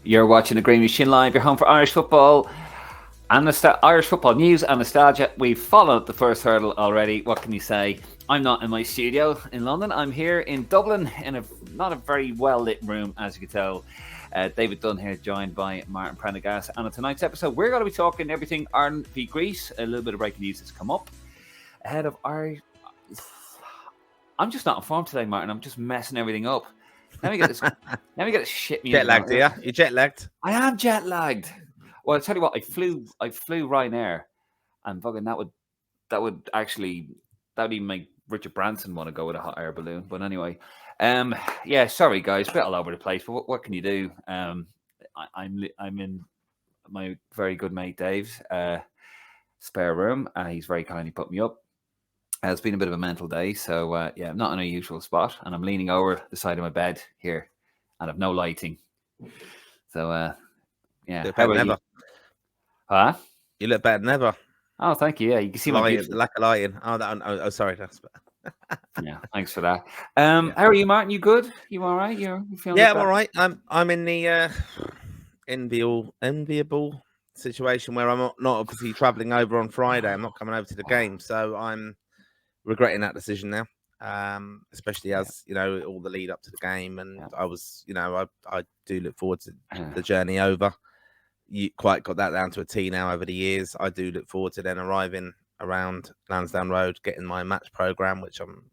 You're watching the Green Machine Live, your home for Irish football and Irish football news and nostalgia. We've followed the first hurdle already. What can you say? I'm not in my studio in London. I'm here in Dublin in not a very well lit room, as you can tell. David Dunn here, joined by Martin Prendergast. And on tonight's episode, we're going to be talking everything Ireland v Greece. A little bit of breaking news has come up ahead of Irish. I'm just not informed today, Martin. I'm just messing everything up. Let me get this. Let me get this shit music. Jet lagged, yeah? You're jet lagged. I am jet lagged. Well, I'll tell you what. I flew Ryanair, and fucking that would even make Richard Branson want to go with a hot air balloon. But anyway, yeah. Sorry, guys, a bit all over the place. But what can you do? I'm in my very good mate Dave's spare room. He's very kindly put me up. It's been a bit of a mental day, so yeah, I'm not in a usual spot, and I'm leaning over the side of my bed here, and I've no lighting. So, yeah. How about you? Huh? You look better than ever. Oh, thank you. Yeah, you can see my beautiful... lack of lighting. Oh, sorry. Yeah, thanks for that. How are you, Martin? You good? You all right? You feeling? Yeah, I'm all right. I'm in the enviable situation where I'm not obviously travelling over on Friday. I'm not coming over to the game, so I'm regretting that decision now. Especially as you know, all the lead up to the game, and I was, I do look forward to the journey over. You quite got that down to a T now over the years. I do look forward to then arriving around Lansdowne Road, getting my match program, which I'm,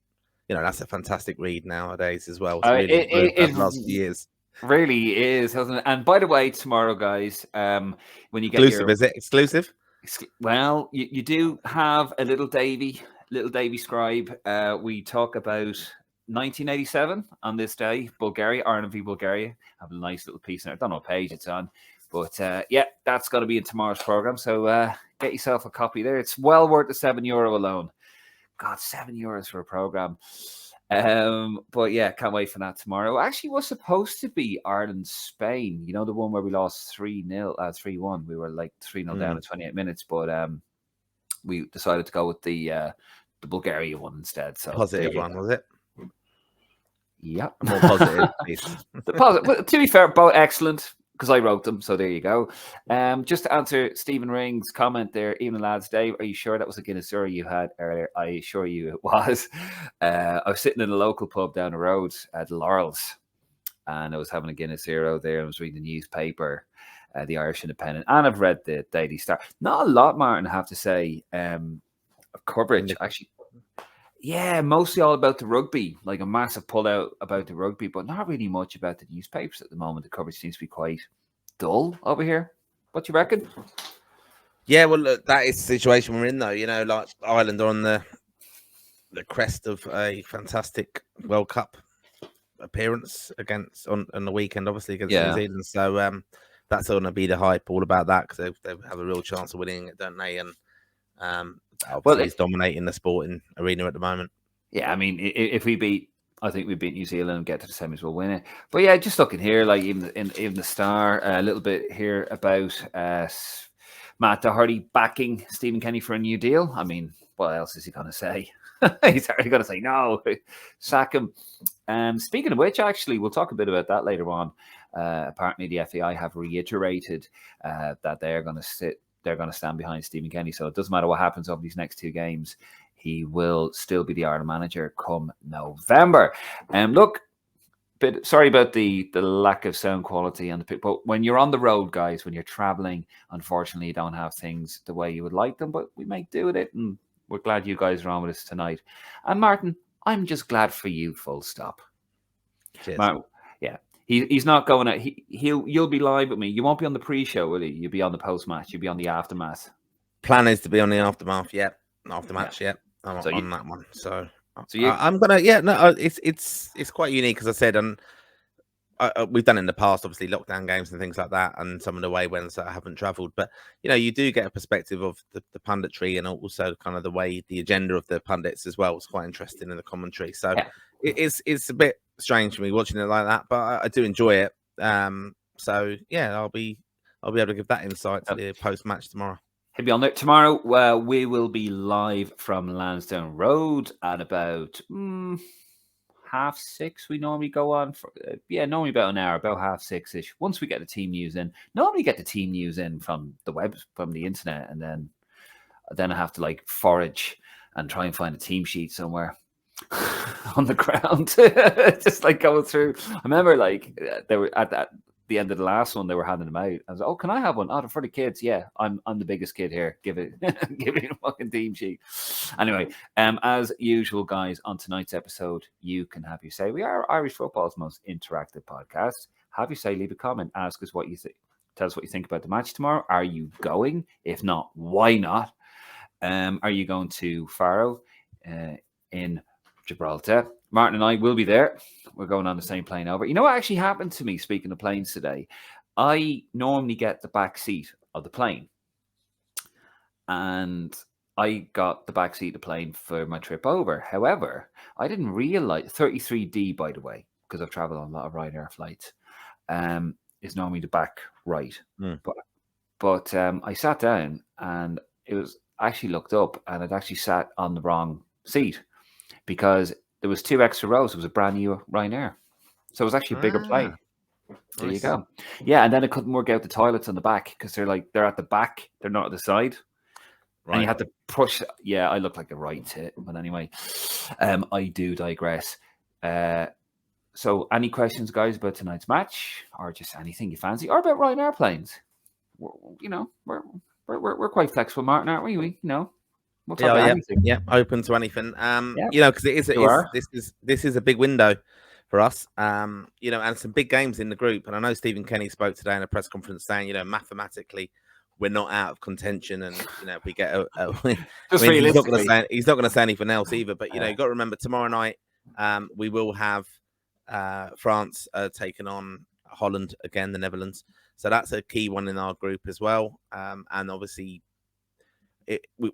that's a fantastic read nowadays as well. It's really it last few years. Really is, hasn't it? And by the way, tomorrow, guys, when you get exclusive, is it exclusive? Well, you do have a little Davy scribe. We talk about 1987 on this day, Ireland v Bulgaria. I have a nice little piece in there. I don't know what page it's on, but yeah, that's got to be in tomorrow's program. So get yourself a copy there. It's well worth the €7 alone. God, €7 for a program. But yeah, can't wait for that tomorrow. Actually, was supposed to be Ireland-Spain. You know, the one where we lost 3-1. We were like 3-0 down in 28 minutes, but we decided to go with the Bulgaria one instead. So positive one, was it? Yeah, more positive. The positive. Well, to be fair, both excellent because I wrote them. So there you go. Just to answer Stephen Ring's comment there, evening lads, Dave, are you sure that was a Guinness Zero you had earlier? I assure you it was. I was sitting in a local pub down the road at Laurels, and I was having a Guinness Zero there. I was reading the newspaper, the Irish Independent, and I've read the Daily Star. Not a lot, Martin, I have to say, of coverage actually. Yeah, mostly all about the rugby, like a massive pullout about the rugby, but not really much about the newspapers at the moment. The coverage seems to be quite dull over here. What do you reckon? Yeah, well, look, that is the situation we're in, though. Like Ireland are on the crest of a fantastic World Cup appearance on the weekend, obviously against New Zealand. So that's going to be the hype, all about that, because they have a real chance of winning it, don't they? And obviously he's dominating the sporting arena at the moment. Yeah, I mean, if we beat New Zealand and get to the semis, we'll win it. But yeah, just looking here, like even the Star, a little bit here about Matt Doherty backing Stephen Kenny for a new deal. I mean, what else is he going to say? He's already going to say no, sack him. Speaking of which, actually, we'll talk a bit about that later on. Apparently, the FAI have reiterated that they're going to stand behind Stephen Kenny. So it doesn't matter what happens over these next two games. He will still be the Ireland manager come November. Look, sorry about the lack of sound quality on the pick, but when you're on the road, guys, when you're traveling, unfortunately, you don't have things the way you would like them, but we make do with it, and we're glad you guys are on with us tonight. And Martin, I'm just glad for you, full stop. Cheers. Martin, yeah. He's not going out. You'll be live with me. You won't be on the pre-show, will you? You'll be on the post-match. You'll be on the aftermath. Plan is to be on the aftermath. Yeah, aftermatch. Yeah, I'm on that one. So I'm gonna. Yeah, no, it's quite unique, as I said, and we've done in the past, obviously lockdown games and things like that, and some of the away ones that I haven't travelled. But you do get a perspective of the punditry, and also kind of the way the agenda of the pundits as well. It's quite interesting in the commentary. So it's a bit strange for me watching it like that, but I do enjoy it. So yeah, I'll be able to give that insight to the post match tomorrow. He'll be on there tomorrow. We will be live from Lansdowne Road at about 6:30. We normally go on for normally about an hour, about 6:30ish. Once we get the team news in, normally get the team news in from the internet, and then I have to like forage and try and find a team sheet somewhere on the ground, just like going through. I remember like they were at the end of the last one, they were handing them out. I was like, "Oh, can I have one? Oh, for the kids, yeah. I'm the biggest kid here. Give me a fucking team sheet." Anyway, as usual, guys, on tonight's episode, you can have your say. We are Irish football's most interactive podcast. Have your say. Leave a comment. Ask us what you think. Tell us what you think about the match tomorrow. Are you going? If not, why not? Are you going to Faro in Gibraltar? Martin and I will be there. We're going on the same plane over. You know what actually happened to me, speaking of planes today? I normally get the back seat of the plane. And I got the back seat of the plane for my trip over. However, I didn't realize 33D, by the way, because I've traveled on a lot of Ryanair flights, is normally the back right. But I sat down and it was actually looked up and I'd actually sat on the wrong seat because there was 2 extra rows. It was a brand new Ryanair. So it was actually a bigger plane. There you go. Yeah, and then I couldn't work out the toilets on the back because they're at the back. They're not at the side. Right. And you had to push. Yeah, I look like a right tit. But anyway, I do digress. So any questions, guys, about tonight's match or just anything you fancy or about Ryanair planes? We're quite flexible, Martin, aren't we? We'll talk about anything. Yeah, open to anything. Because this is a big window for us. And some big games in the group. And I know Stephen Kenny spoke today in a press conference saying, mathematically, we're not out of contention, and if we get a win, he's not going to say anything else either. But you've got to remember tomorrow night, we will have France taking on Holland again, the Netherlands. So that's a key one in our group as well. And obviously,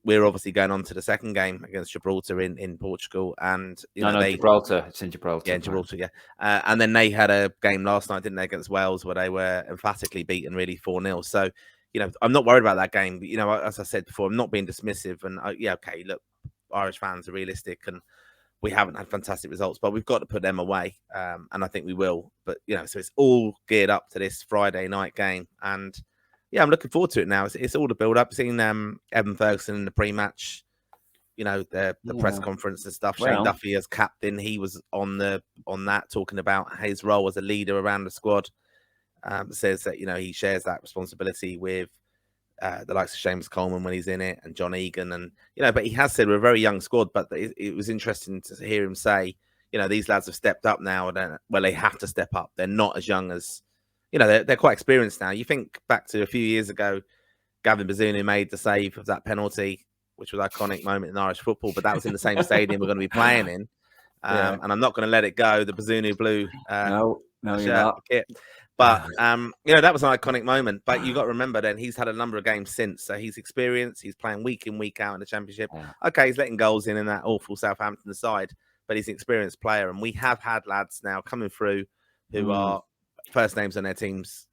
we're obviously going on to the second game against Gibraltar in Portugal. And Gibraltar. It's in Gibraltar. Yeah, Gibraltar. Yeah, and then they had a game last night, didn't they, against Wales, where they were emphatically beaten, really 4-0. So I'm not worried about that game. But, as I said before, I'm not being dismissive. And look, Irish fans are realistic, and we haven't had fantastic results, but we've got to put them away, and I think we will. But so it's all geared up to this Friday night game, and I'm looking forward to it now. It's all the build up. Seeing Evan Ferguson in the pre-match, the press conference and stuff. Shane Duffy as captain, he was on that talking about his role as a leader around the squad. Says that he shares that responsibility with the likes of Seamus Coleman when he's in it, and John Egan, and but he has said we're a very young squad. But it was interesting to hear him say, these lads have stepped up now, and they have to step up. They're not as young as, they're quite experienced now. You think back to a few years ago, Gavin Bazunu made the save of that penalty, which was an iconic moment in Irish football. But that was in the same stadium we're going to be playing in, and I'm not going to let it go. The Bazunu blue, no, you're not. Kit. But that was an iconic moment. But you got to remember, then he's had a number of games since, so he's experienced. He's playing week in, week out in the Championship. Okay, he's letting goals in that awful Southampton side, but he's an experienced player. And we have had lads now coming through who are first names on their teams,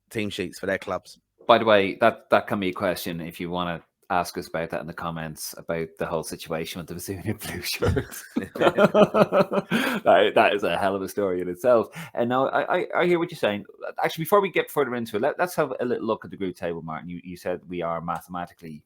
team sheets for their clubs. By the way, that can be a question if you want to ask us about that in the comments about the whole situation with the Bazunu blue shirts. that is a hell of a story in itself. And now I hear what you're saying. Actually, before we get further into it, let's have a little look at the group table, Martin. You said we are mathematically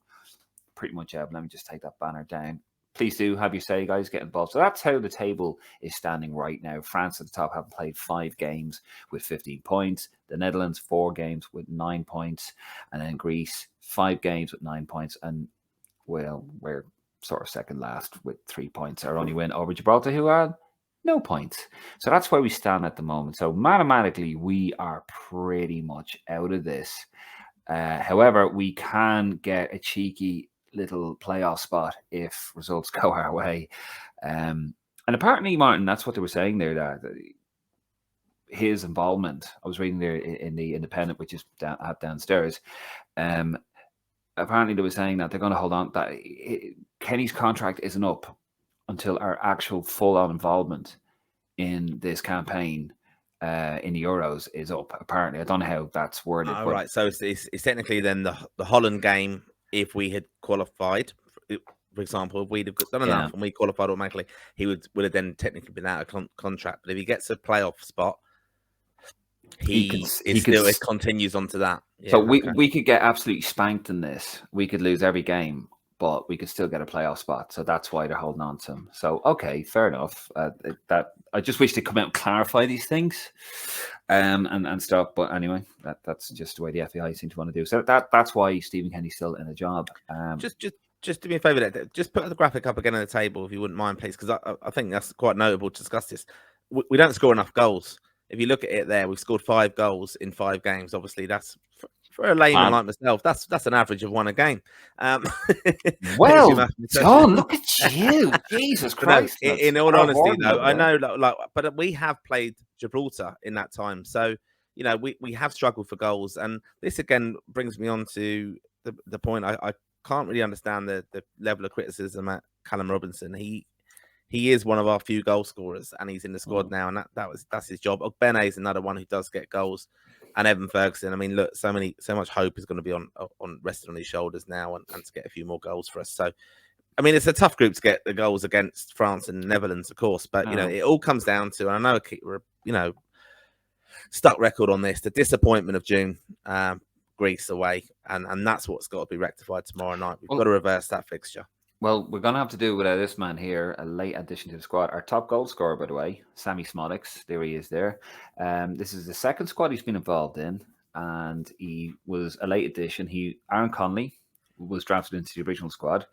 pretty much out. Let me just take that banner down. Please do have your say, guys. Get involved. So that's how the table is standing right now. France at the top have played 5 games with 15 points. The Netherlands 4 games with 9 points, and then Greece 5 games with 9 points. And well, we're sort of second last with 3 points. Our only win over Gibraltar, who are no points. So that's where we stand at the moment. So mathematically, we are pretty much out of this. However, we can get a cheeky little playoff spot if results go our way. And apparently, Martin, that's what they were saying there, that his involvement, I was reading there in the Independent, which is downstairs, apparently they were saying that they're going to hold on, that Kenny's contract isn't up until our actual full-on involvement in this campaign in the Euros is up, apparently. I don't know how that's worded. Right, so it's technically then the Holland game, if we had qualified, for example, if we'd have done enough and we qualified automatically, he would have then technically been out of contract. But if he gets a playoff spot, he continues on to that. Yeah, so we could get absolutely spanked in this. We could lose every game, but we could still get a playoff spot. So that's why they're holding on to him. So, okay, fair enough. That I just wish they'd come out and clarify these things and stuff. But anyway, that's just the way the FAI seem to want to do. So that's why Stephen Kenny's still in a job. Just do me a favour, just put the graphic up again on the table if you wouldn't mind, please, because I think that's quite notable to discuss this. We don't score enough goals. If you look at it there, we've scored 5 goals in 5 games. Obviously, that's for a layman like myself. That's an average of 1 a game. Well, John, look at you, Jesus Christ! No, in all honesty, though, I know, but we have played Gibraltar in that time, so you know we have struggled for goals, and this again brings me on to the point. I can't really understand the level of criticism at Callum Robinson. He is one of our few goal scorers, and he's in the squad now, and that's his job. Ogbene is another one who does get goals, and Evan Ferguson. I mean, look, so much hope is going to be on rested on his shoulders now, and to get a few more goals for us. So, I mean, it's a tough group to get the goals against France and the Netherlands, of course, but you know, it all comes down to, and I know, stuck record on this, the disappointment of June. Greece away, and that's what's got to be rectified tomorrow night. We've got to reverse that fixture. Well, we're going to have to do without this man here, a late addition to the squad. Our top goal scorer, by the way, Sammy Smolix. There he is there. This is the second squad he's been involved in, and he was a late addition. Aaron Connolly was drafted into the original squad.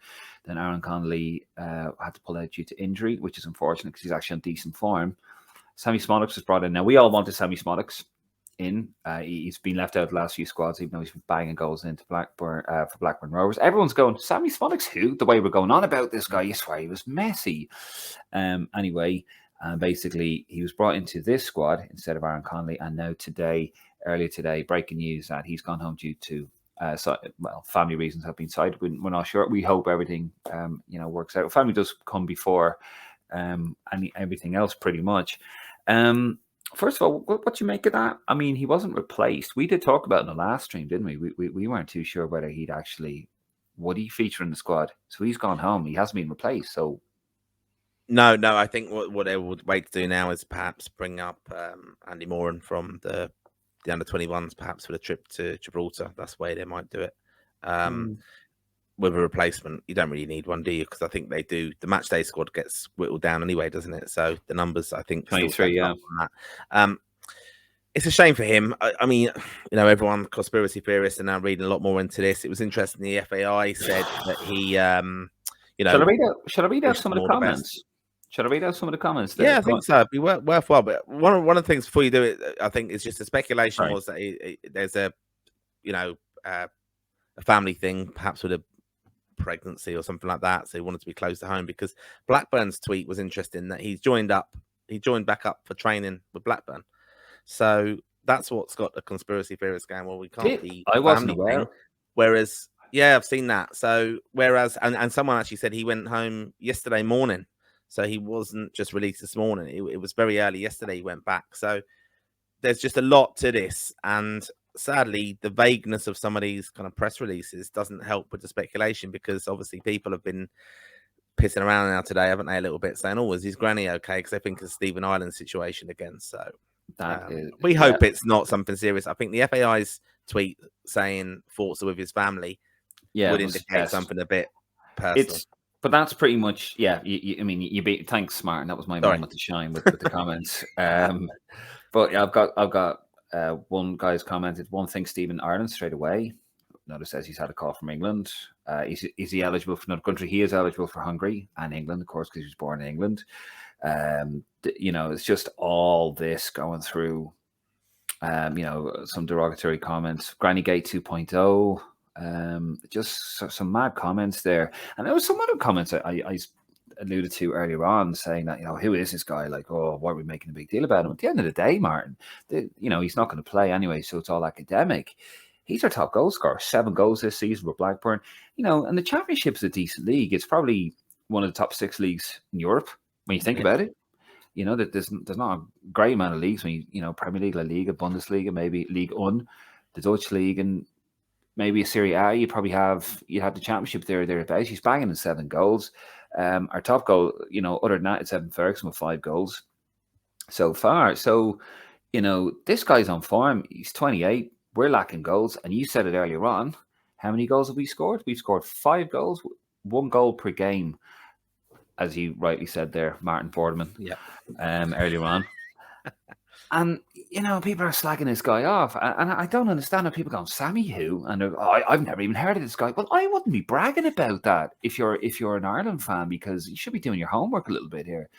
Then Aaron Connolly had to pull out due to injury, which is unfortunate because he's actually on decent form. Sammy Smolix was brought in. Now, we all wanted Sammy Smolix in. He's been left out of the last few squads, even though he's been banging goals into Blackburn for Blackburn Rovers. Everyone's going, Sammy Smolix, who? The way we're going on about this guy, you swear he was messy. Anyway, basically, he was brought into this squad instead of Aaron Connolly, and now earlier today, breaking news that he's gone home due to family reasons have been cited. We're not sure. We hope everything works out. Family does come before everything else, pretty much. First of all, what do you make of that? I mean, he wasn't replaced. We did talk about it in the last stream, didn't we? We weren't too sure whether would he feature in the squad. So he's gone home. He hasn't been replaced. So no. I think what they would wait to do now is perhaps bring up Andy Moran from the under 21s, perhaps for the trip to Gibraltar. That's the way they might do it. With a replacement, you don't really need one, do you? Because I think they do. The match day squad gets whittled down anyway, doesn't it? So the numbers, I think, 23. Yeah. It's a shame for him. I mean, everyone, conspiracy theorists, are now reading a lot more into this. It was interesting. The FAI said that he, Should I read out some of the comments? Should I read out some of the comments? Yeah, I think so. It'd be worthwhile. But one of the things before you do it, I think, is just the speculation was that there's a family thing, perhaps with a pregnancy or something like that, so he wanted to be close to home. Because Blackburn's tweet was interesting, that he joined back up for training with Blackburn, so that's what's got the conspiracy theorists going, well, we can't be I wasn't aware. Whereas I've seen that. So and someone actually said he went home yesterday morning, so he wasn't just released this morning. It was very early yesterday he went back. So there's just a lot to this, and sadly, the vagueness of some of these kind of press releases doesn't help with the speculation, because obviously people have been pissing around now today, haven't they, a little bit, saying, oh, is his granny okay? Because they think it's Stephen Ireland's situation again. So we hope it's not something serious. I think the FAI's tweet saying thoughts are with his family would indicate something a bit personal. But that's pretty much, you beat. Thanks, Martin. That was my moment to shine with the comments. But yeah, I've got one guy's commented, one thing, Stephen Ireland straight away. Notice says he's had a call from England. Is he eligible for another country? He is eligible for Hungary and England, of course, because he was born in England. It's just all this going through, some derogatory comments. Grannygate 2.0, just some mad comments there. And there was some other comments I alluded to earlier on, saying that, who is this guy? Like, oh, why are we making a big deal about him? At the end of the day, Martin, he's not going to play anyway, so it's all academic. He's our top goal scorer, 7 goals this season with Blackburn. And the Championship's a decent league. It's probably one of the top 6 leagues in Europe when you think about it. That there's not a great amount of leagues. When Premier League, La Liga, Bundesliga, maybe Ligue 1, the Dutch league, and maybe a Serie A, you had the championship thereabouts. He's banging in 7 goals. Our top goal, other than that, it's Evan Ferguson with 5 goals so far. So, this guy's on form. He's 28. We're lacking goals. And you said it earlier on. How many goals have we scored? We've scored 5 goals, 1 goal per game, as you rightly said there, Martin Boardman, earlier on. And, people are slagging this guy off. And I don't understand how people go, Sammy who? And I've never even heard of this guy. Well, I wouldn't be bragging about that if you're an Ireland fan, because you should be doing your homework a little bit here.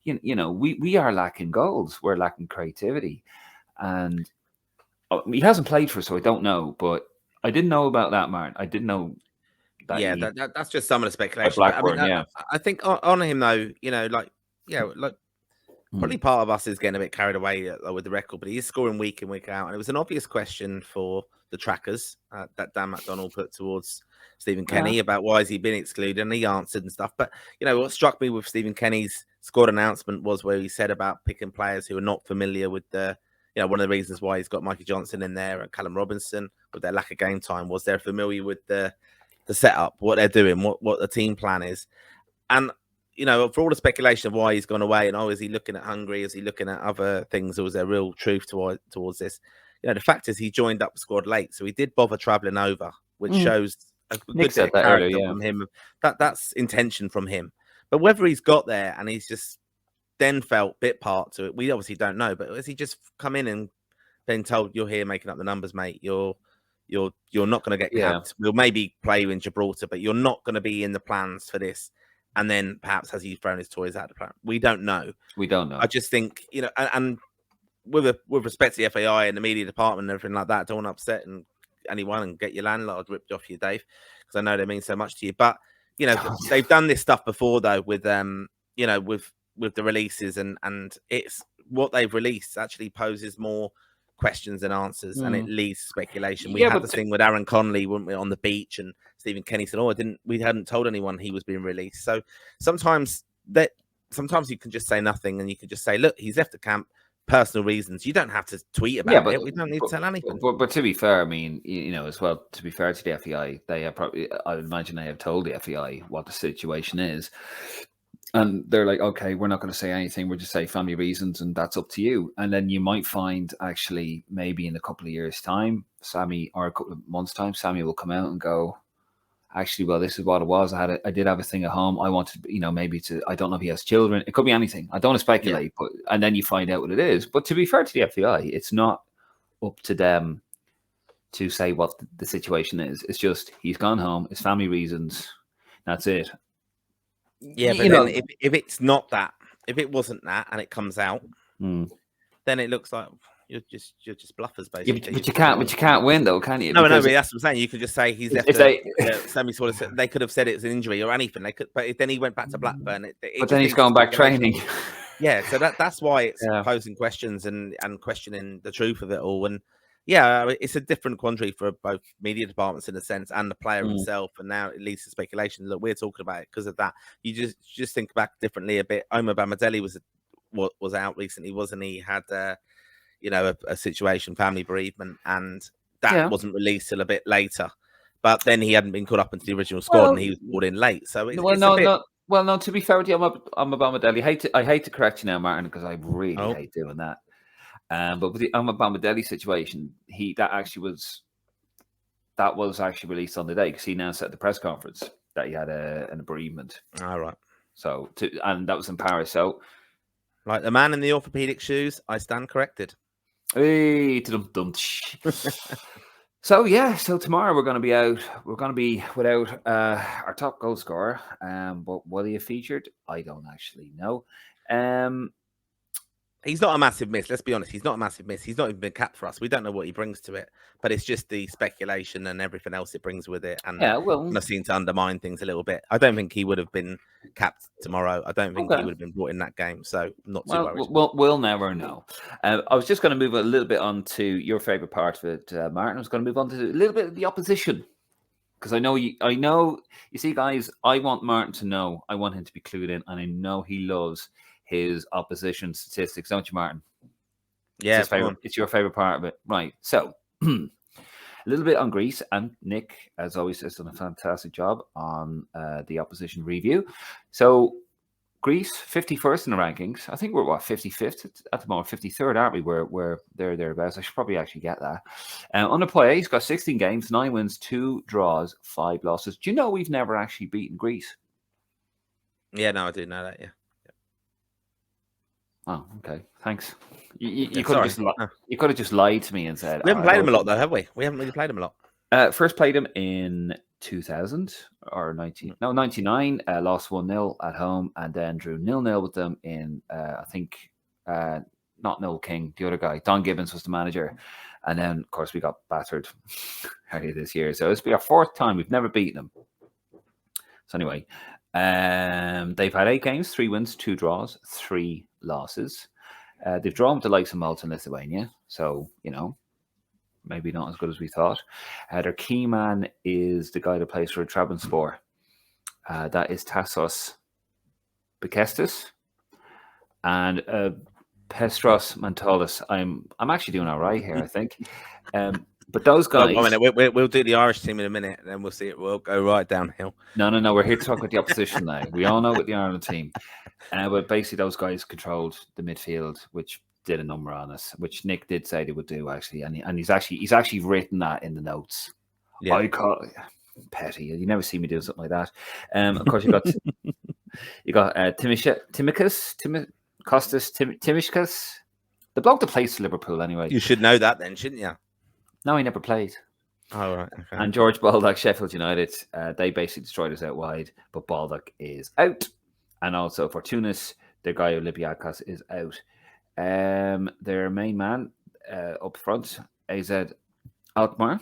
We are lacking goals. We're lacking creativity. And he hasn't played for us, so I don't know. But I didn't know about that, Martin. I didn't know that. Yeah, that's just some of the speculation. I think on him, though, probably part of us is getting a bit carried away with the record, but he is scoring week in, week out. And it was an obvious question for the trackers that Dan McDonnell put towards Stephen Kenny about why has he been excluded, and he answered and stuff. But, what struck me with Stephen Kenny's squad announcement was where he said about picking players who are not familiar with the, one of the reasons why he's got Mikey Johnson in there and Callum Robinson with their lack of game time was they're familiar with the setup, what they're doing, what the team plan is. And, for all the speculation of why he's gone away and, is he looking at Hungary? Is he looking at other things? Or was there real truth towards this? The fact is he joined up the squad late. So he did bother travelling over, which shows a good bit of character from him. That's intention from him. But whether he's got there and he's just then felt bit part to it, we obviously don't know. But has he just come in and been told, you're here making up the numbers, mate? You're not going to get capped. We'll maybe play you in Gibraltar, but you're not going to be in the plans for this. And then perhaps has he thrown his toys out of the plan? We don't know. I just think, and with respect to the FAI and the media department and everything like that, don't want to upset anyone and get your landlord ripped off you, Dave, because I know they mean so much to you. But, they've done this stuff before, though, with with the releases, and it's what they've released actually poses more questions and answers, and it leads to speculation. We had the thing with Aaron Connolly, weren't we, on the beach, and Stephen Kenny said, we hadn't told anyone he was being released. So sometimes you can just say nothing, and you can just say, look, he's left the camp, personal reasons. You don't have to tweet about it. We don't need to tell anything. But to be fair, I mean, as well, to be fair to the FEI, they have I would imagine they have told the FEI what the situation is. And they're like, okay, we're not going to say anything. We'll just say family reasons, and that's up to you. And then you might find, actually, maybe in a couple of years' time, or a couple of months' time, Sammy will come out and go, actually, well, this is what it was. I did have a thing at home. I wanted, maybe I don't know if he has children. It could be anything. I don't want to speculate, and then you find out what it is. But to be fair to the FEI, it's not up to them to say what the situation is. It's just, he's gone home. It's family reasons. That's it. Yeah, but then if it's not that, if it wasn't that, and it comes out, then it looks like you're just bluffers, basically. Yeah, but you can't win, though, can you? No, but that's what I'm saying. You could just say he's left. Sammy sort of said, they could have said it was an injury or anything. They could, but then he went back to Blackburn. But then he's gone back training. Yeah, so that's why it's posing questions and questioning the truth of it all. And it's a different quandary for both media departments in a sense, and the player himself. And now it leads to speculation. Look, we're talking about it because of that. You just think back differently a bit. Omar Bamadelli was out recently, wasn't he? Had a situation, family bereavement, and that wasn't released till a bit later. But then he hadn't been caught up into the original squad, and he was brought in late. So no. To be fair with you, I'm a Bamadelli. I hate to correct you now, Martin, because I really hate doing that. But with the Bamadelli situation, that was actually released on the day, because he announced at the press conference that he had a bereavement. All right. So and that was in Paris. So, like the man in the orthopedic shoes, I stand corrected. Hey, So tomorrow we're going to be out. We're going to be without our top goal scorer. But what he featured, I don't actually know. He's not a massive miss. Let's be honest. He's not a massive miss. He's not even been capped for us. We don't know what he brings to it, but it's just the speculation and everything else it brings with it. And I've seen to undermine things a little bit. I don't think he would have been capped tomorrow. I don't think he would have been brought in that game. So not too worried. We'll never know. I was just going to move a little bit on to your favorite part of it, Martin. I was going to move on to a little bit of the opposition, because I know you see, guys, I want Martin to know. I want him to be clued in, and I know he loves his opposition statistics, don't you, Martin? Yeah, it's your favorite part of it, right? So A little bit on Greece, and Nick, as always, has done a fantastic job on the opposition review. So Greece, 51st in the rankings. I think we're 55th at the moment, 53rd, aren't we? We're thereabouts. I should probably actually get that. Under play, he's got 16 games, 9 wins, 2 draws, 5 losses. Do you know we've never actually beaten Greece? Yeah, no, I do know that. Yeah. Oh, okay. Thanks. You could have just lied to me and said we haven't played them a lot, though, have we? We haven't really played them a lot. First played them in 2000 or 99. Lost 1-0 at home, and then drew 0-0 with them in I think not Noel King, the other guy. Don Gibbons was the manager, and then of course we got battered earlier this year. So it's been our 4th time. We've never beaten them. So anyway, they've had 8 games, 3 wins, 2 draws, 3 losses. They've drawn with the likes of Malta and Lithuania, so maybe not as good as we thought. Their key man is the guy that plays for Trabzonspor. That is Tassos Bekestis and Petros Mantolis. I'm actually doing all right here, I think. But those guys. We'll do the Irish team in a minute, and then we'll see it. We'll go right downhill. No. We're here to talk about the opposition now. We all know about the Ireland team, but basically those guys controlled the midfield, which did a number on us, which Nick did say they would do actually, and he's actually written that in the notes. Yeah. I call it petty. You never see me do something like that. Of course, you got Timicus, the bloke that plays for Liverpool anyway. You should know that then, shouldn't you? No, he never played. Oh, right. Okay. And George Baldock, Sheffield United, they basically destroyed us out wide, but Baldock is out. And also for Tunis, their guy Olympiakos is out. Their main man up front, AZ Alkmaar.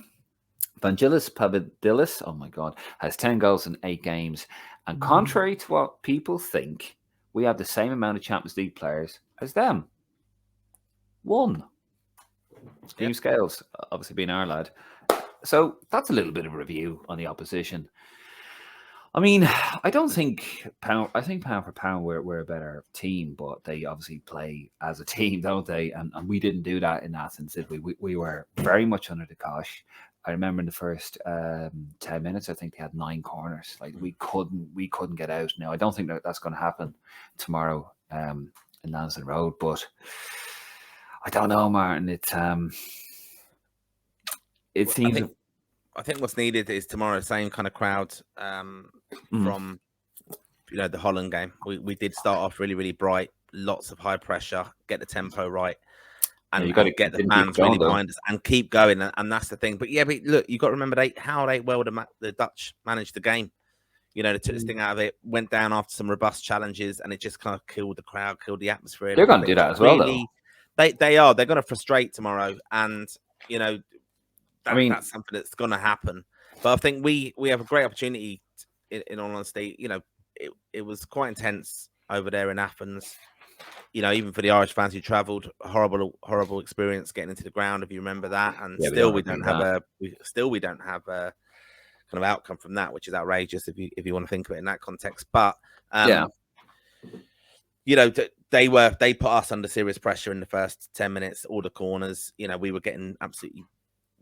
Vangelis Papadidis, oh my God, has 10 goals in 8 games. And contrary to what people think, we have the same amount of Champions League players as them. 1. Steve Scales, obviously being our lad. So that's a little bit of a review on the opposition. I mean, I think pound for pound we're a better team, but they obviously play as a team, don't they? And we didn't do that in Athens, did we? We were very much under the cosh. I remember in the first 10 minutes, I think they had 9 corners. Like we couldn't get out. Now I don't think that's going to happen tomorrow in Lansdowne Road, but I don't know, Martin. It seems. I think what's needed is tomorrow same kind of crowd from the Holland game. We did start off really, really bright, lots of high pressure, get the tempo right, and you got to get the fans really behind us and keep going. And that's the thing. But look, you got to remember how the Dutch managed the game. They took this thing out of it, went down after some robust challenges, and it just kind of killed the crowd, killed the atmosphere. They're going to do that as well, though. They are. They're going to frustrate tomorrow, and that's something that's going to happen. But I think we have a great opportunity. In all honesty, it was quite intense over there in Athens. Even for the Irish fans who travelled, horrible experience getting into the ground. If you remember that, and still we don't have a kind of outcome from that, which is outrageous if you want to think of it in that context. But they put us under serious pressure in the first 10 minutes, all the corners. We were getting absolutely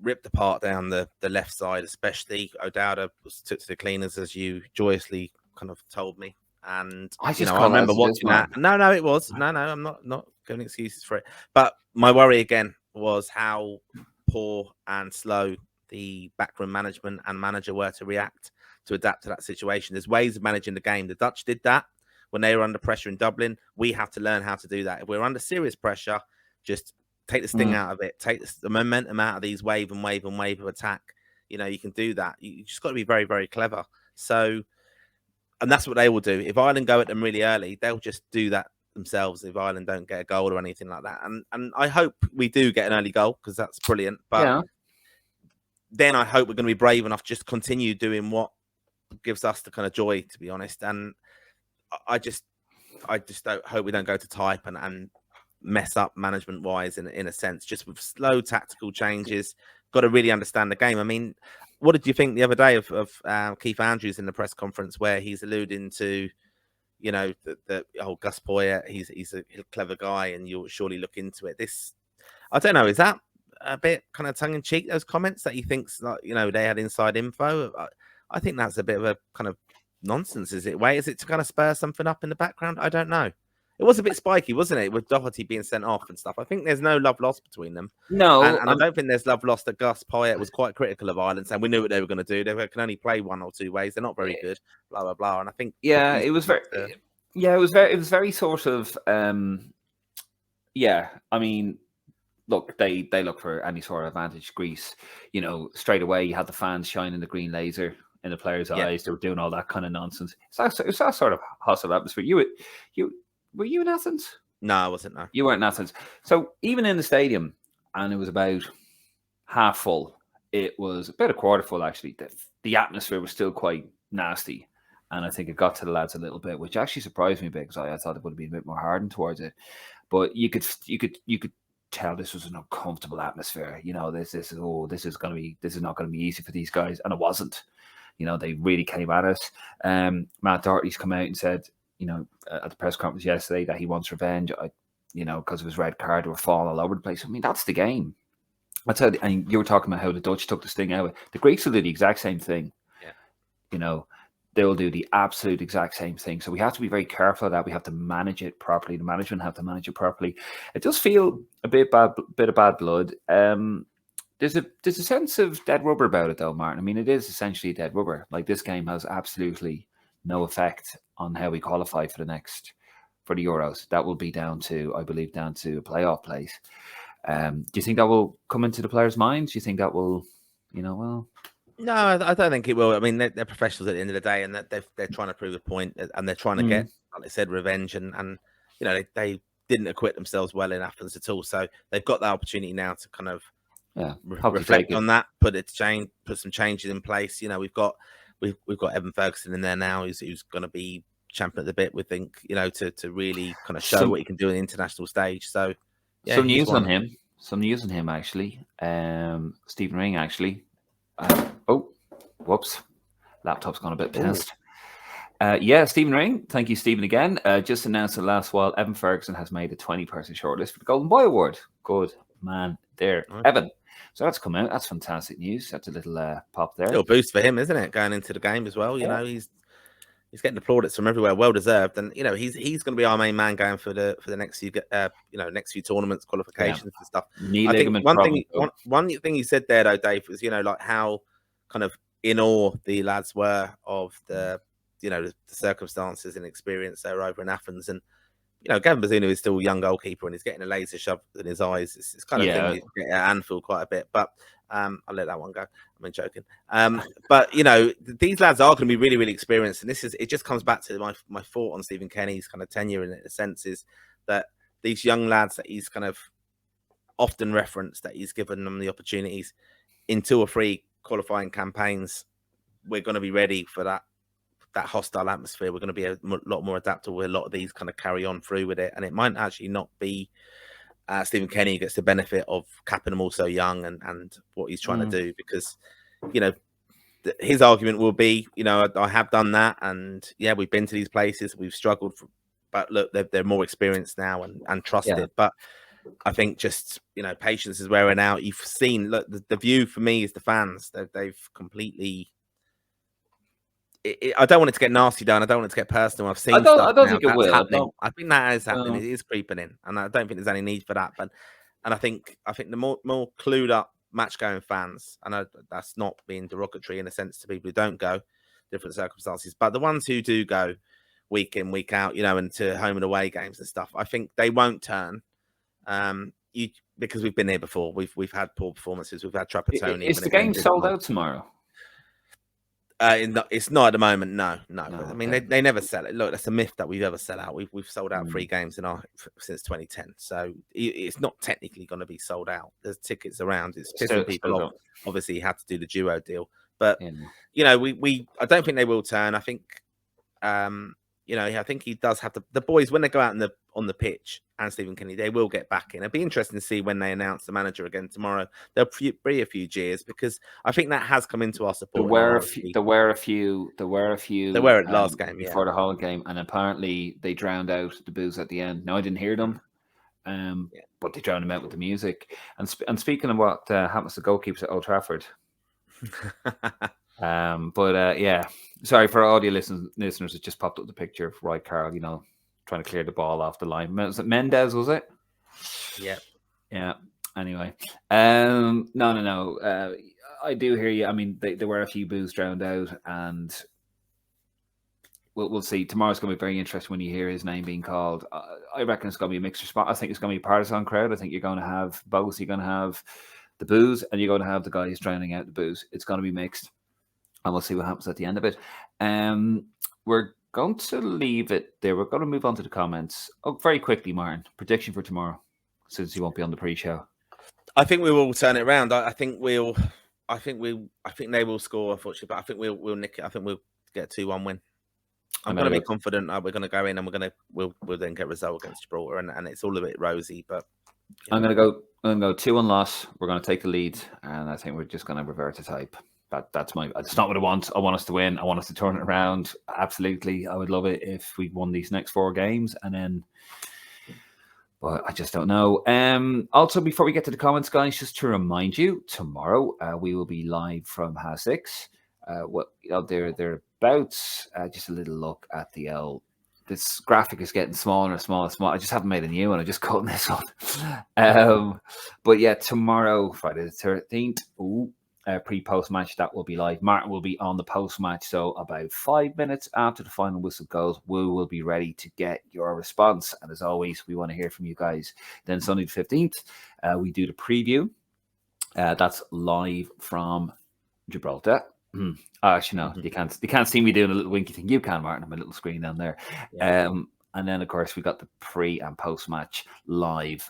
ripped apart down the left side, especially. O'Dowda was took to the cleaners, as you joyously kind of told me. And I remember watching that. No, it was. No, I'm not giving excuses for it. But my worry again was how poor and slow the backroom management and manager were to react, to adapt to that situation. There's ways of managing the game. The Dutch did that when they were under pressure in Dublin. We have to learn how to do that. If we're under serious pressure, just take the sting out of it. Take the momentum out of these wave of attack. You can do that. You just got to be very, very clever. So, and that's what they will do. If Ireland go at them really early, they'll just do that themselves if Ireland don't get a goal or anything like that. And I hope we do get an early goal because that's brilliant. But then I hope we're going to be brave enough to just continue doing what gives us the kind of joy, to be honest. And I just hope we don't go to type and mess up management wise in a sense, just with slow tactical changes. Got to really understand the game. I mean, what did you think the other day of Keith Andrews in the press conference where he's alluding to, the whole Gus Poyet, he's a clever guy and you'll surely look into it. I don't know, is that a bit kind of tongue in cheek, those comments that he thinks like, you know, they had inside info. I think that's a bit of a kind of nonsense. Is it to kind of spur something up in the background? I don't know. It was a bit spiky, wasn't it, with Doherty being sent off and stuff. I think there's no love lost between them. No, and I don't think there's love lost that Gus Poyet was quite critical of Ireland, saying we knew what they were going to do. They can only play one or two ways. They're not very good. Blah blah blah. And I think it was very sort of I mean, look, they look for any sort of advantage. Greece, you know, straight away you had the fans shining the green laser in the players' eyes. They were doing all that kind of nonsense. It's that sort of hostile atmosphere. Were you in Athens? No, I wasn't. No, you weren't in Athens. So even in the stadium, and it was about half full. It was about a quarter full, actually. The atmosphere was still quite nasty, and I think it got to the lads a little bit, which actually surprised me because I thought it would have been a bit more hardened towards it. But you could tell this was an uncomfortable atmosphere. You know, this is not going to be easy for these guys, and it wasn't. You know, they really came at us. Matt Doherty's come out and said, you know, at the press conference yesterday that he wants revenge. Because of his red card, they were falling all over the place. I mean, that's the game. That's how. And you were talking about how the Dutch took this thing out. The Greeks will do the exact same thing. Yeah. You know, they will do the absolute exact same thing. So we have to be very careful of that. We have to manage it properly. The management have to manage it properly. It does feel a bit of bad blood. There's a sense of dead rubber about it, though, Martin. I mean, it is essentially dead rubber. Like, this game has absolutely no effect on how we qualify for the Euros. That will be down to a playoff place. Do you think that will come into the players' minds? Do you think that will, No, I don't think it will. I mean, they're professionals at the end of the day, and they're trying to prove a point, and they're trying to get, like I said, revenge. And they didn't acquit themselves well in Athens at all. So they've got the opportunity now to kind of reflect on that, put some changes in place. You know, we've got Evan Ferguson in there now, who's going to be champion at the bit. We think, to really kind of show what he can do on the international stage. So some news on him actually. Stephen Ring actually. Whoops, laptop's gone a bit pissed. Stephen Ring, thank you, Stephen, again. Just announced the last while Evan Ferguson has made a 20-person shortlist for the Golden Boy Award. Good man there, Evan. So that's come out. That's fantastic news. That's a little pop there. Little boost for him, isn't it? Going into the game as well. You know, he's getting plaudits from everywhere, well deserved. And he's going to be our main man going for the next few next few tournaments, qualifications and stuff. Knee ligament problem. One thing you said there though, Dave, was like how kind of in awe the lads were of the the circumstances and experience they were over in Athens. And Gavin Bazunu is still a young goalkeeper and he's getting a laser shoved in his eyes. It's kind of thing you get at Anfield quite a bit, but I'll let that one go. I'm joking. But these lads are going to be really, really experienced, and it just comes back to my thought on Stephen Kenny's kind of tenure in a sense, is that these young lads that he's kind of often referenced, that he's given them the opportunities in 2 or 3 qualifying campaigns, we're going to be ready for that hostile atmosphere. We're going to be a lot more adaptable. A lot of these kind of carry on through with it, and it might actually not be Stephen Kenny gets the benefit of capping them all so young and what he's trying to do, because his argument will be, I have done that, and we've been to these places, we've struggled, but look, they're more experienced now and trusted. But I think just patience is wearing out. You've seen, look, the view for me is the fans. They've completely. I don't want it to get nasty, Dan. I don't want it to get personal. I've seen stuff. I don't think it will. Happening. I think that is happening. It is creeping in, and I don't think there's any need for that. And I think the more clued up match going fans, I know that's not being derogatory in a sense to people who don't go, different circumstances, but the ones who do go week in, week out, and to home and away games and stuff, I think they won't turn. Because we've been here before. We've had poor performances. We've had Trapattoni. Is the game sold out tomorrow? It's not at the moment. No. I mean, they never sell it. Look, that's a myth that we've ever sell out. We've sold out 3 games since 2010. So it's not technically going to be sold out. There's tickets around. It's pissing people off. Obviously, you have to do the duo deal, but I don't think they will turn. I think I think he does have the boys when they go out on the pitch, and Stephen Kenny, they will get back in. It'll be interesting to see when they announce the manager again tomorrow. There'll be a few jeers, because I think that has come into our support. There were a few. They were at last game before the whole game, and apparently they drowned out the boos at the end. No, I didn't hear them. but they drown him out with the music. And speaking of what happens to goalkeepers at Old Trafford, yeah, sorry for audio listeners. It just popped up the picture of Roy Carroll, trying to clear the ball off the line. Was it Mendes? Was it? Yeah. Anyway, no. I do hear you. I mean, there were a few boos drowned out, and we'll see. Tomorrow's going to be very interesting when you hear his name being called. I reckon it's going to be a mixed response. I think it's going to be a partisan crowd. I think you're going to have both. You're going to have the boos, and you're going to have the guys drowning out the boos. It's going to be mixed, and we'll see what happens at the end of it. We're going to leave it there. We're going to move on to the comments. Oh, very quickly, Martin. Prediction for tomorrow, since you won't be on the pre-show. I think we will turn it around. I think they will score, unfortunately, but I think we'll nick it. I think we'll get a 2-1 win. I'm going to be confident. We're going to go in and we'll then get a result against Gibraltar, and it's all a bit rosy. But I'm going to go 2-1 loss. We're going to take the lead, and I think we're just going to revert to type. That's not what I want. I want us to win. I want us to turn it around. Absolutely, I would love it if we won these next 4 games, and then. But I just don't know. Also, before we get to the comments, guys, just to remind you, tomorrow we will be live from 6:30. Thereabouts. Just a little look at the L. This graphic is getting smaller and smaller and smaller. I just haven't made a new one. I'm just cutting this off. But yeah, tomorrow, Friday the 13th. Pre-post match that will be live. Martin will be on the post match, so about 5 minutes after the final whistle goes, we will be ready to get your response. And as always, we want to hear from you guys. Then Sunday the 15th, we do the preview. That's live from Gibraltar. Actually, no, you can't see me doing a little winky thing. You can, Martin, on my little screen down there. Yeah. And then, of course, we got the pre and post match live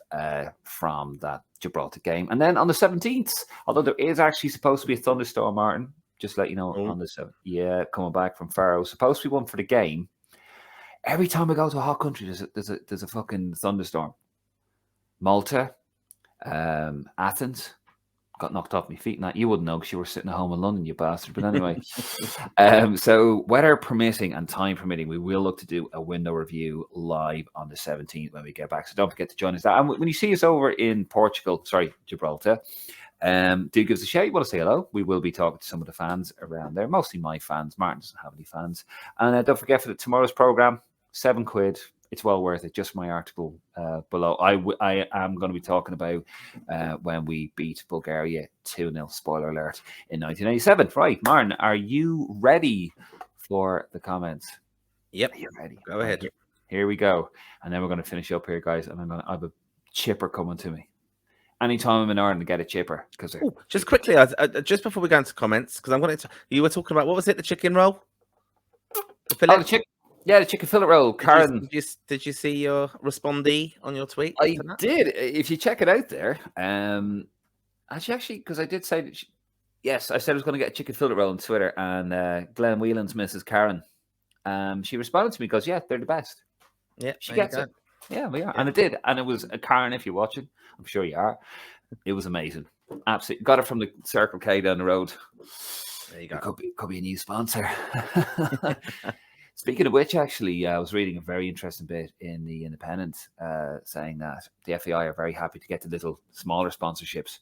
from that Gibraltar game. And then on the 17th, although there is actually supposed to be a thunderstorm, Martin, just let you know on the 7th. Yeah, coming back from Faro. Supposed to be one for the game. Every time I go to a hot country, there's a fucking thunderstorm. Malta, Athens. Got knocked off my feet. You wouldn't know because you were sitting at home in London, you bastard. But anyway, so weather permitting and time permitting, we will look to do a window review live on the 17th when we get back. So don't forget to join us. And when you see us over in Gibraltar, do give us a shout. You want to say hello? We will be talking to some of the fans around there, mostly my fans. Martin doesn't have any fans. And don't forget for tomorrow's program, £7. It's well worth it. Just my article below. I am going to be talking about when we beat Bulgaria 2-0, spoiler alert, in 1987. Right, Martin, are you ready for the comments? Yep. Are you ready? Go ahead. Here we go. And then we're going to finish up here, guys. And I have a chipper coming to me. Anytime I'm in Ireland, to get a chipper. Just quickly, just before we go into comments, because I'm going to. You were talking about, what was it, the chicken roll? The chicken. Yeah, the chicken fillet roll. Karen. Did you see your respondee on your tweet? I did. If you check it out there. Actually, because I did say that yes, I said I was going to get a chicken fillet roll on Twitter, and Glenn Whelan's Mrs. Karen. She responded to me because, yeah, they're the best. Yeah, she gets it. Yeah, we are. Yeah. And it did. And it was Karen, if you're watching, I'm sure you are. It was amazing. Absolutely. Got it from the Circle K down the road. There you go. Could be a new sponsor. Speaking of which, actually, I was reading a very interesting bit in the Independent saying that the FAI are very happy to get the little smaller sponsorships.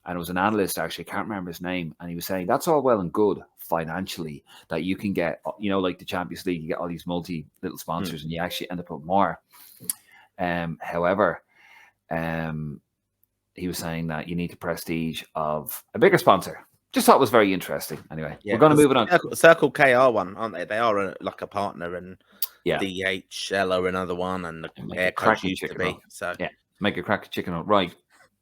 And it was an analyst, actually, I can't remember his name, and he was saying that's all well and good financially that you can get, like the Champions League, you get all these little sponsors and you actually end up with more. However, he was saying that you need the prestige of a bigger sponsor. Just thought it was very interesting. Anyway, we're going to move it on. Circle K are one, aren't they? They are like a partner, and DHL are another one, and the Air Coach used to be. So yeah, make a crack chicken roll. Right,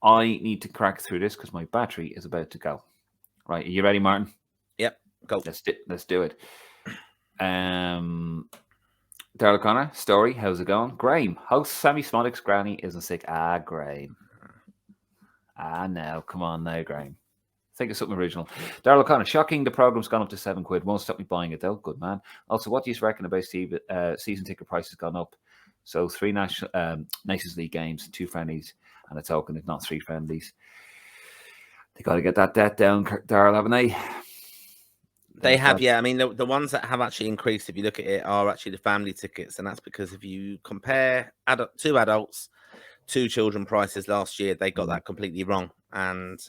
I need to crack through this because my battery is about to go. Right, are you ready, Martin? Yep, go. Let's do it. Daryl O'Connor, story, how's it going? Graham, host Sammy Smollick's granny isn't sick. Graham. No, come on now, Graham. Think of something original. Daryl O'Connor, shocking. The program's gone up to £7. Won't stop me buying it though. Good man. Also, what do you reckon about season ticket prices gone up? So 3 Nations League games, 2 friendlies, and a token, if not 3 friendlies. They got to get that debt down, Daryl, haven't they? They have, yeah. I mean, the ones that have actually increased, if you look at it, are actually the family tickets, and that's because if you compare 2 adults 2 children prices last year. They got that completely wrong, and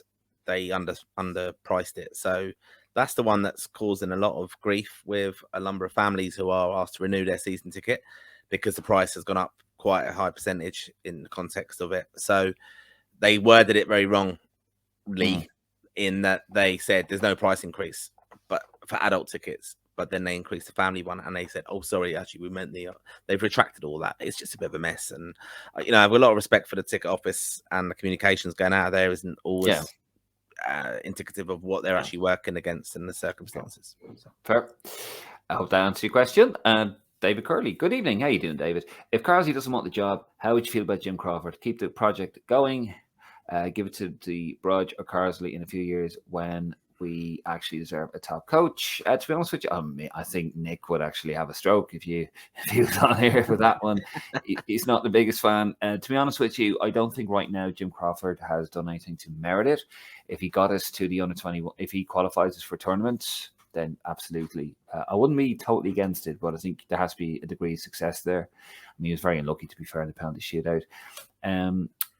they underpriced it. So that's the one that's causing a lot of grief with a number of families who are asked to renew their season ticket because the price has gone up quite a high percentage in the context of it. So they worded it very wrongly in that they said there's no price increase, but for adult tickets. But then they increased the family one, and they said, "Oh, sorry, actually, we meant the." They've retracted all that. It's just a bit of a mess, and I have a lot of respect for the ticket office, and the communications going out there isn't always indicative of what they're actually working against in the circumstances. Fair. I hope that answers your question. David Curley, good evening. How you doing, David? If Carsley doesn't want the job, how would you feel about Jim Crawford? Keep the project going. Give it to the Brudge or Carsley in a few years when we actually deserve a top coach. To be honest with you, I think Nick would actually have a stroke if he was on here for that one. He's not the biggest fan. To be honest with you, I don't think right now Jim Crawford has done anything to merit it. If he got us to the under-21, if he qualifies us for tournaments, then absolutely. I wouldn't be totally against it, but I think there has to be a degree of success there. He was very unlucky, to be fair, in the penalty shootout.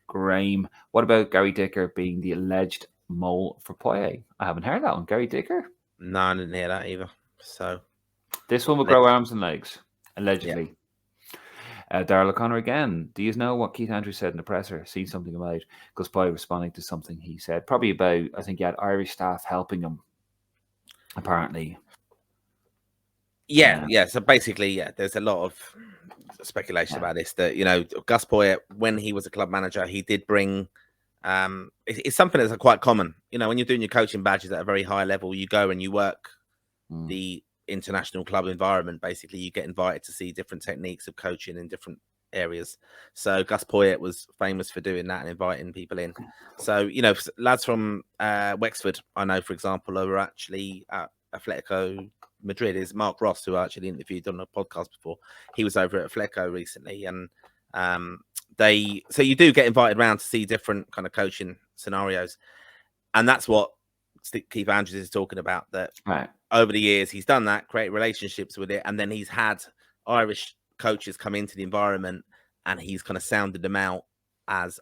Graham, what about Gary Dicker being the alleged mole for Poyet? I haven't heard that one. Gary Dicker? No, I didn't hear that either. So this one will grow arms and legs, allegedly. Yeah. Darrell O'Connor again. Do you know what Keith Andrews said in the presser? Seen something about Gus Poyet responding to something he said, probably about, I think he had Irish staff helping him, apparently. Yeah. So basically, there's a lot of speculation about this. That Gus Poyet, when he was a club manager, he did bring. It's something that's quite common. When you're doing your coaching badges at a very high level, you go and you work the international club environment. Basically, you get invited to see different techniques of coaching in different areas. So Gus Poyet was famous for doing that and inviting people in. So lads from Wexford, I know, for example, who were actually at Atletico Madrid, is Mark Ross, who I actually interviewed on a podcast before. He was over at Atletico recently, and so you do get invited around to see different kind of coaching scenarios, and that's what Keith Andrews is talking about. That over the years he's done that, create relationships with it, and then he's had Irish coaches come into the environment, and he's kind of sounded them out as,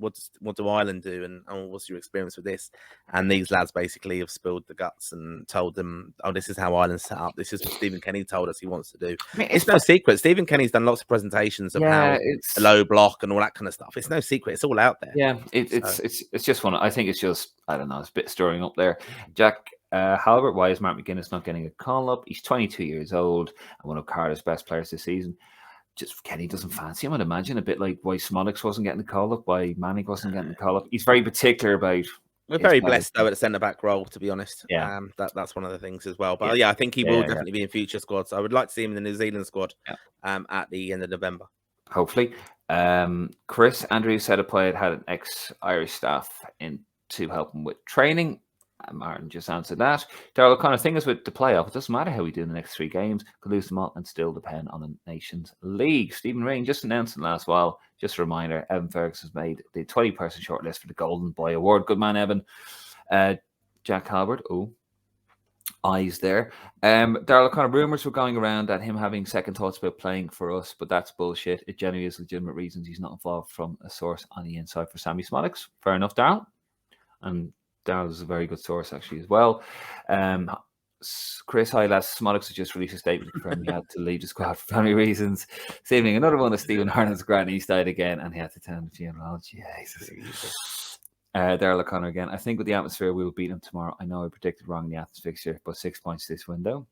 what do Ireland do, and what's your experience with this? And these lads basically have spilled the guts and told them, this is how Ireland's set up. This is what Stephen Kenny told us he wants to do. It's no secret. Stephen Kenny's done lots of presentations of how it's low block and all that kind of stuff. It's no secret. It's all out there. Yeah, it's just one. I think it's just, I don't know, it's a bit stirring up there. Jack Halbert, why is Mark McGuinness not getting a call up? He's 22 years old and one of Cardiff's best players this season. Just Kenny doesn't fancy him. I'd imagine a bit like why Smollix wasn't getting the call up, why Manning wasn't getting the call up. He's very particular about. We're very blessed though at the centre back role, to be honest. Yeah, that's one of the things as well. But I think he will definitely be in future squads. I would like to see him in the New Zealand squad at the end of November. Hopefully, Chris Andrews said Poyet had an ex-Irish staff in to help him with training. Martin just answered that. Darrell O'Connor, thing is with the playoff, it doesn't matter how we do in the next 3 games. Could lose them all and still depend on the Nations League. Stephen Rain just announced in the last while. Just a reminder, Evan Ferguson's made the 20-person shortlist for the Golden Boy Award. Good man, Evan. Jack Halbert. Eyes there. Darrell O'Connor, rumours were going around at him having second thoughts about playing for us, but that's bullshit. It generally is legitimate reasons he's not involved from a source on the inside for Sammy Smollix. Fair enough, Darrell. And Darrell is a very good source actually as well. Chris Highlas, Smollix has just released a statement confirming he had to leave the squad for family reasons. This evening, another one of Stephen Harnon's grannies died again, and he had to attend the funeral. Jesus. Darrell O'Connor again. I think with the atmosphere, we will beat them tomorrow. I know I predicted wrong in the Athens fixture, but 6 points this window.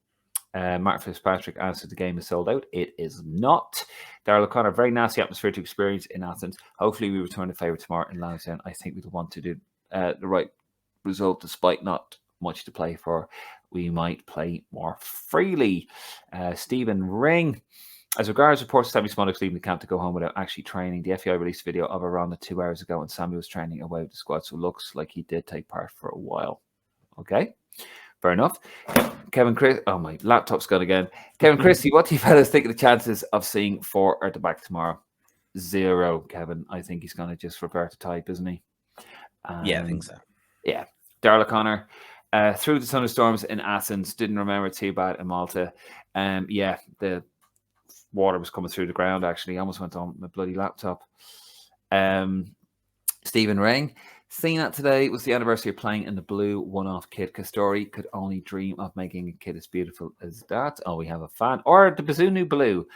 Mark Fitzpatrick answered the game is sold out. It is not. Darrell O'Connor, very nasty atmosphere to experience in Athens. Hopefully, we return the favour tomorrow in Lansdowne. I think we'll want to do the right result despite not much to play for. We might play more freely. Stephen Ring, as regards reports of Sammy Smollix leaving the camp to go home without actually training, the FAI released a video of around 2 hours ago and Sammy was training away with the squad, so it looks like he did take part for a while. Okay, fair enough. Kevin Chris, my laptop's gone again. Kevin Christie, what do you fellas think of the chances of seeing 4 at the back tomorrow? 0, Kevin. I think he's going to just revert to type, isn't he? Yeah, I think so. Yeah. Darrell O'Connor, through the thunderstorms in Athens, didn't remember too bad in Malta. The water was coming through the ground, actually. I almost went on my bloody laptop. Stephen Ring. Seeing that today was the anniversary of playing in the blue one-off kit. Castori could only dream of making a kit as beautiful as that. Oh, we have a fan. Or the Bazunu Blue.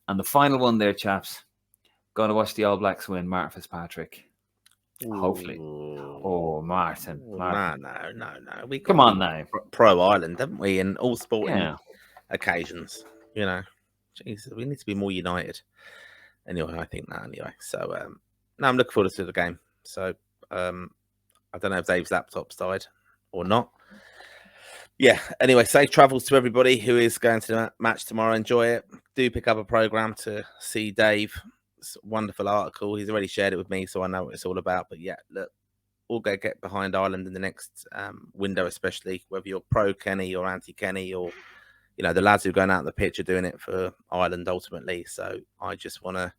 And the final one there, chaps. Going to watch the All Blacks win. Martin Fitzpatrick. Hopefully. Oh, Martin. No. Come on now. Pro Ireland, haven't we? In all sporting occasions. You know, Jesus, we need to be more united. Anyway, I think that anyway. So, no, I'm looking forward to the game. So, I don't know if Dave's laptop's died or not. Yeah, anyway, safe travels to everybody who is going to the match tomorrow. Enjoy it. Do pick up a program to see Dave. It's a wonderful article. He's already shared it with me, so I know what it's all about. But yeah, look, we'll get behind Ireland in the next window, especially whether you're pro Kenny or anti Kenny, or the lads who are going out on the pitch are doing it for Ireland ultimately. So I just want to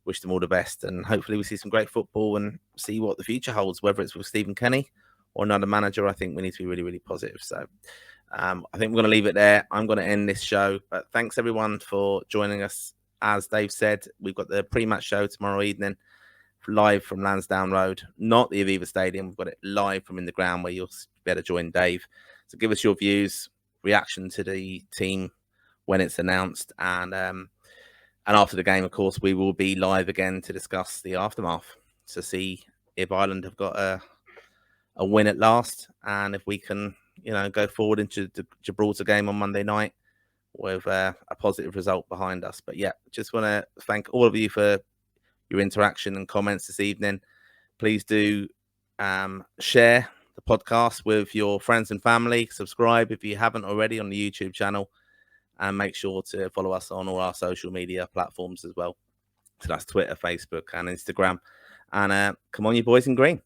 wish them all the best, and hopefully we see some great football and see what the future holds, whether it's with Stephen Kenny or another manager. I think we need to be really, really positive. So I think we're going to leave it there. I'm going to end this show, but thanks everyone for joining us. As Dave said, we've got the pre-match show tomorrow evening, live from Lansdowne Road, not the Aviva Stadium. We've got it live from in the ground where you'll be able to join Dave. So give us your views, reaction to the team when it's announced, and after the game, of course, we will be live again to discuss the aftermath, to see if Ireland have got a win at last, and if we can, go forward into the Gibraltar game on Monday night with a positive result behind us. But yeah, just want to thank all of you for your interaction and comments this evening. Please do share the podcast with your friends and family. Subscribe if you haven't already on the YouTube channel, and make sure to follow us on all our social media platforms as well. So that's Twitter, Facebook, and Instagram. And come on, you boys in green.